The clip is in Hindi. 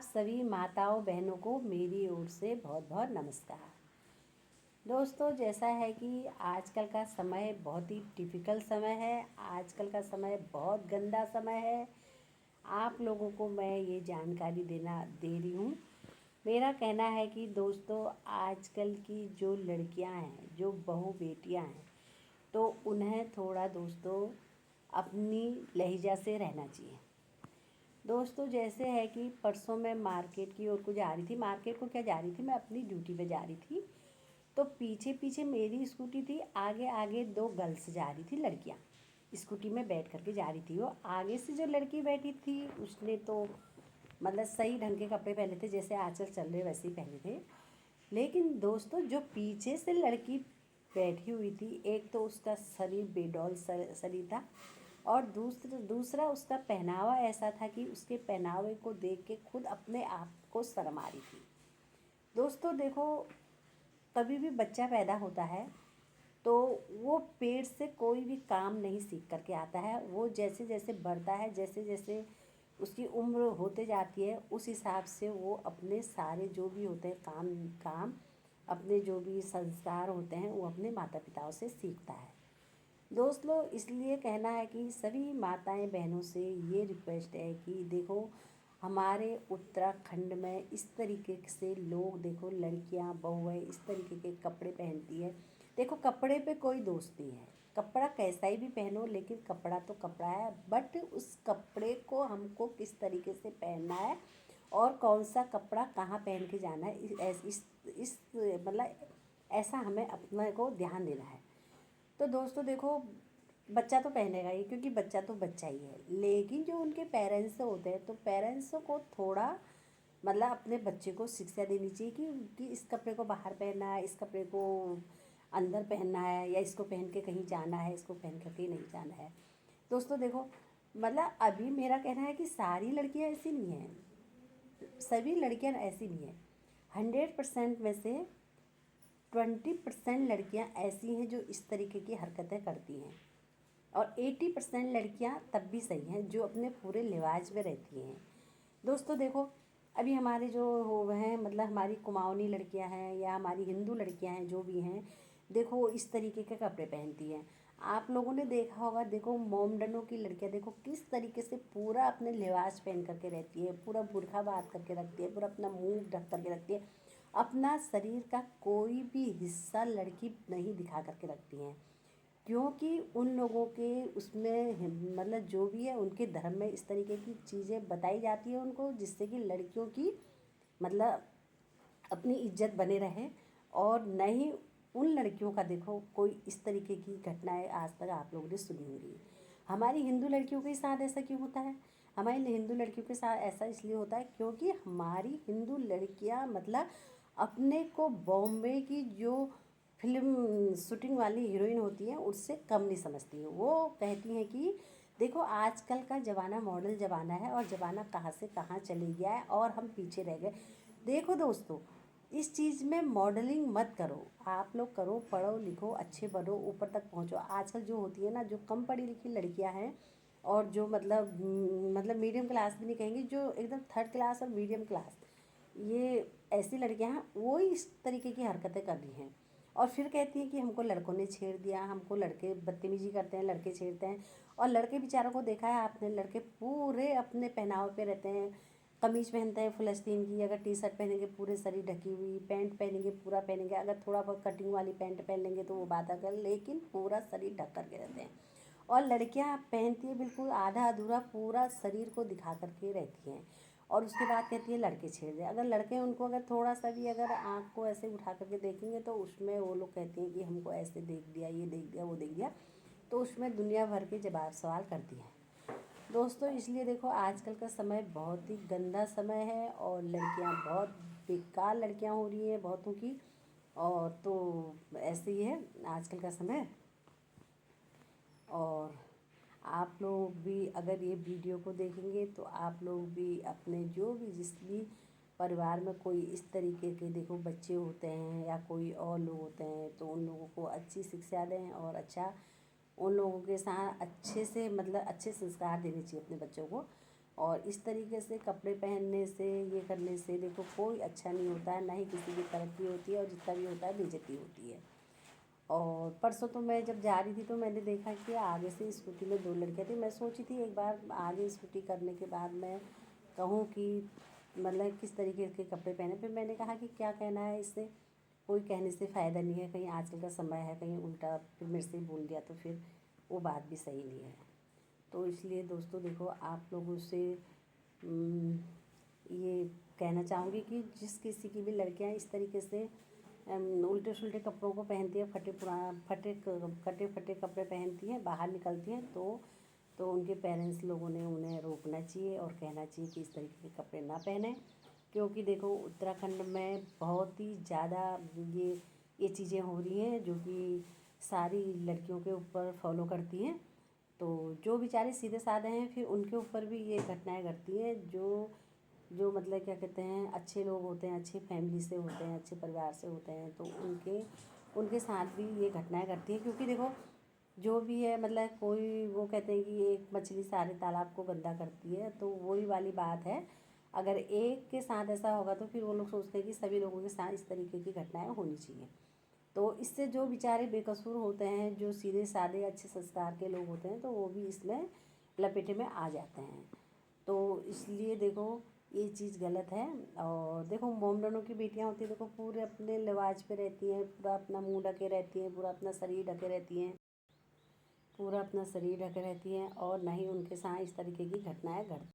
सभी माताओं बहनों को मेरी ओर से बहुत बहुत नमस्कार। दोस्तों, जैसा है कि आजकल का समय बहुत ही डिफ़िकल्ट समय है। आजकल का समय बहुत गंदा समय है। आप लोगों को मैं ये जानकारी दे रही हूँ। मेरा कहना है कि दोस्तों, आजकल की जो लड़कियां हैं, जो बहू बेटियां हैं, तो उन्हें थोड़ा दोस्तों अपनी लहजा से रहना चाहिए। दोस्तों, जैसे है कि परसों मैं मार्केट की ओर को जा रही थी। मार्केट को क्या जा रही थी, मैं अपनी ड्यूटी पे जा रही थी। तो पीछे पीछे मेरी स्कूटी थी, आगे आगे दो गर्ल्स जा रही थी, लड़कियां स्कूटी में बैठ करके जा रही थी। वो आगे से जो लड़की बैठी थी उसने तो मतलब सही ढंग के कपड़े पहने थे, जैसे आजकल चल रहे वैसे ही पहने थे। लेकिन दोस्तों, जो पीछे से लड़की बैठी हुई थी, एक तो उसका शरीर बेडौल शरीर था, और दूसरा उसका पहनावा ऐसा था कि उसके पहनावे को देख के खुद अपने आप को शर्म आ रही थी। दोस्तों देखो, कभी भी बच्चा पैदा होता है तो वो पेट से कोई भी काम नहीं सीख करके आता है। वो जैसे जैसे बढ़ता है, जैसे जैसे उसकी उम्र होते जाती है, उस हिसाब से वो अपने सारे जो भी होते हैं काम अपने जो भी संस्कार होते हैं वो अपने माता पिताओं से सीखता है। दोस्तों, इसलिए कहना है कि सभी माताएं बहनों से ये रिक्वेस्ट है कि देखो, हमारे उत्तराखंड में इस तरीके से लोग, देखो लड़कियां बहुएं इस तरीके के कपड़े पहनती है। देखो, कपड़े पे कोई दोष नहीं है, कपड़ा कैसा ही भी पहनो, लेकिन कपड़ा तो कपड़ा है। बट उस कपड़े को हमको किस तरीके से पहनना है और कौन सा कपड़ा कहाँ पहन के जाना है, इस मतलब ऐसा हमें अपने को ध्यान देना है। तो दोस्तों देखो, बच्चा तो पहनेगा ही, क्योंकि बच्चा तो बच्चा ही है। लेकिन जो उनके पेरेंट्स होते हैं, तो पेरेंट्स को थोड़ा मतलब अपने बच्चे को शिक्षा देनी चाहिए कि इस कपड़े को बाहर पहनना है, इस कपड़े को अंदर पहनना है, या इसको पहन के कहीं जाना है, इसको पहन करके नहीं जाना है। दोस्तों देखो, मतलब अभी मेरा कहना है कि सारी लड़कियां ऐसी नहीं हैं, सभी लड़कियां ऐसी नहीं हैं। 100% में से 20% लड़कियां ऐसी हैं जो इस तरीके की हरकतें करती हैं, और 80% लड़कियां तब भी सही हैं जो अपने पूरे लिवाज में रहती हैं। दोस्तों देखो, अभी हमारे जो हो हैं, मतलब हमारी कुमाऊनी लड़कियां हैं या हमारी हिंदू लड़कियां हैं, जो भी हैं, देखो इस तरीके के कपड़े पहनती हैं। आप लोगों ने देखा होगा, देखो मोमडनों की लड़कियां देखो किस तरीके से पूरा अपने लिबास पहन करके रहती है, पूरा बुर्खा बांध करके रखती है, पूरा अपना मुंह ढक करके रखती है। अपना शरीर का कोई भी हिस्सा लड़की नहीं दिखा करके रखती हैं, क्योंकि उन लोगों के उसमें मतलब जो भी है उनके धर्म में इस तरीके की चीज़ें बताई जाती है उनको, जिससे कि लड़कियों की मतलब अपनी इज्जत बने रहे। और न ही उन लड़कियों का देखो कोई इस तरीके की घटनाएं आज तक आप लोगों ने सुनी होंगी। हमारी हिंदू लड़कियों के साथ ऐसा क्यों होता है? हमारी हिंदू लड़कियों के साथ ऐसा इसलिए होता है क्योंकि हमारी हिंदू लड़कियां मतलब अपने को बॉम्बे की जो फिल्म शूटिंग वाली हीरोइन होती हैं उससे कम नहीं समझती हैं। वो कहती हैं कि देखो, आजकल का ज़माना मॉडल ज़माना है, और ज़माना कहाँ से कहाँ चले गया है और हम पीछे रह गए। देखो दोस्तों, इस चीज़ में मॉडलिंग मत करो। आप लोग करो, पढ़ो लिखो, अच्छे बनो, ऊपर तक पहुँचो। आजकल जो होती है ना, जो कम पढ़ी लिखी लड़कियां हैं, और जो मतलब मीडियम क्लास भी नहीं कहेंगे, जो एकदम थर्ड क्लास और मीडियम क्लास, ये ऐसी लड़कियां हैं, वो इस तरीके की हरकतें कर रही हैं। और फिर कहती हैं कि हमको लड़कों ने छेड़ दिया, हमको लड़के बदतमीजी करते हैं, लड़के छेड़ते हैं। और लड़के बेचारों को देखा है आपने, लड़के पूरे अपने पहनावे पे रहते हैं। कमीज पहनते हैं फलस्तीन की, अगर टी शर्ट पहनेंगे पूरे शरीर ढकी हुई, पैंट पहनेंगे पूरा पहनेंगे, अगर थोड़ा बहुत कटिंग वाली पैंट पहन लेंगे तो वो बात अगर, लेकिन पूरा शरीर ढक करके रहते हैं। और लड़कियां पहनती हैं बिल्कुल आधा अधूरा, पूरा शरीर को दिखा करके रहती हैं। और उसके बाद कहती है लड़के छेड़ रहे। अगर लड़के उनको अगर थोड़ा सा भी अगर आँख को ऐसे उठा करके देखेंगे तो उसमें वो लोग कहते हैं कि हमको ऐसे देख दिया, ये देख दिया, वो देख दिया। तो उसमें दुनिया भर के जवाब सवाल करती हैं। दोस्तों, इसलिए देखो, आजकल का समय बहुत ही गंदा समय है, और लड़कियां बहुत बेकार लड़कियां हो रही हैं बहुतों की। और तो ऐसे ही है आजकल का समय। और आप लोग भी अगर ये वीडियो को देखेंगे तो आप लोग भी अपने जो भी जिस भी परिवार में कोई इस तरीके के देखो बच्चे होते हैं या कोई और लोग होते हैं, तो उन लोगों को अच्छी शिक्षा दें, और अच्छा उन लोगों के साथ अच्छे से मतलब अच्छे संस्कार देने चाहिए अपने बच्चों को। और इस तरीके से कपड़े पहनने से, ये करने से देखो कोई अच्छा नहीं होता है, ना ही किसी की तरक्की होती है, और जितना भी होता है बेइज्जती होती है। और परसों तो मैं जब जा रही थी तो मैंने देखा कि आगे से स्कूटी में 2 लड़कियाँ थी। मैं सोची थी एक बार आगे स्कूटी करने के बाद मैं कहूँ कि मतलब किस तरीके के कपड़े पहने। फिर मैंने कहा कि क्या कहना है इससे, कोई कहने से फ़ायदा नहीं है, कहीं आजकल का समय है, कहीं उल्टा फिर मेरे से बोल दिया तो फिर वो बात भी सही नहीं है। तो इसलिए दोस्तों देखो, आप लोगों से ये कहना चाहूँगी कि जिस किसी की भी लड़कियाँ इस तरीके से उल्टे सुल्टे कपड़ों को पहनती है, कटे फटे कपड़े पहनती हैं, बाहर निकलती हैं, तो उनके पेरेंट्स लोगों ने उन्हें रोकना चाहिए और कहना चाहिए कि इस तरीके के कपड़े ना पहने। क्योंकि देखो उत्तराखंड में बहुत ही ज़्यादा ये चीज़ें हो रही हैं जो कि सारी लड़कियों के ऊपर फॉलो करती हैं। तो जो बेचारे सीधे साधे हैं फिर उनके ऊपर भी ये घटनाएं घटती हैं। जो जो मतलब क्या कहते हैं, अच्छे लोग होते हैं, अच्छी फैमिली से होते हैं, अच्छे परिवार से होते हैं, तो उनके उनके साथ भी ये घटनाएं घटती हैं। क्योंकि देखो जो भी है, मतलब कोई वो कहते हैं कि एक मछली सारे तालाब को गंदा करती है, तो वही वाली बात है। अगर एक के साथ ऐसा होगा तो फिर वो लोग सोचते हैं कि सभी लोगों के साथ इस तरीके की घटनाएं होनी चाहिए। तो इससे जो बेचारे बेकसूर होते हैं, जो सीधे साधे अच्छे संस्कार के लोग होते हैं, तो वो भी इसमें लपेटे में आ जाते हैं। तो इसलिए देखो ये चीज़ गलत है। और देखो मोमडनों की बेटियां होती हैं, देखो पूरे अपने लिबास पे रहती हैं, पूरा अपना मुंह ढके रहती हैं, पूरा अपना शरीर ढके रहती हैं, पूरा अपना शरीर ढके रहती हैं, और ना ही उनके साथ इस तरीके की घटनाएं घटती।